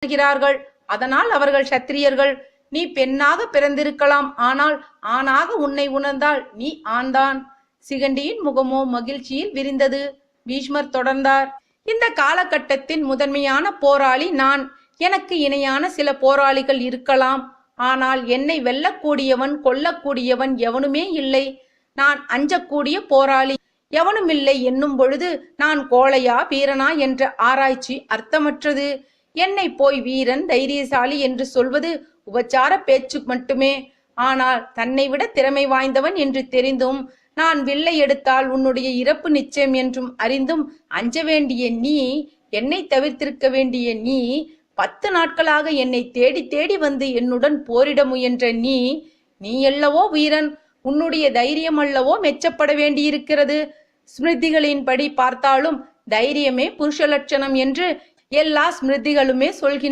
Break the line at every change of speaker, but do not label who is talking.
உணர்கிறார்கள். அதனால் அவர்கள் சத்திரியர்கள். நீ பெண்ணாக பிறந்திருக்கலாம், ஆனால் ஆணாக உன்னை உணர்ந்தால் நீ ஆண்தான். சிகண்டியின் முகமோ மகிழ்ச்சியில் விரிந்தது. பீஷ்மர் தொடர்ந்தார். இந்த காலகட்டத்தின் முதன்மையான போராளி நான். எனக்கு இணையான சில போராளிகள் இருக்கலாம், ஆனால் என்னை வெல்லக்கூடியவன் கொல்லக்கூடியவன் எவனுமே இல்லை. நான் அஞ்சக்கூடிய போராளி எவனுமில்லை என்னும் பொழுது நான் கோழையா வீரனா என்ற ஆராய்ச்சி அர்த்தமற்றது. என்னை போய் வீரன் தைரியசாலி என்று சொல்வது உபச்சார பேச்சு மட்டுமே. ஆனால் தன்னை விட திறமை வாய்ந்தவன் என்று தெரிந்தும், நான் வில்லை எடுத்தால் உன்னுடைய இறப்பு நிச்சயம் என்றும் அறிந்தும் அஞ்ச வேண்டிய நீ, என்னை தவிர்த்திருக்க வேண்டிய நீ, 10 நாட்களாக என்னை தேடி தேடி வந்து என்னுடன் போரிட முயன்ற நீ அல்லவோ வீரன். உன்னுடைய தைரியம் அல்லவோ மெச்சப்பட வேண்டியிருக்கிறது. ஸ்மிருதிகளின்படி பார்த்தாலும் தைரியமே புருஷ லட்சணம் என்று எல்லா ஸ்மிருதிகளுமே சொல்கின்றன.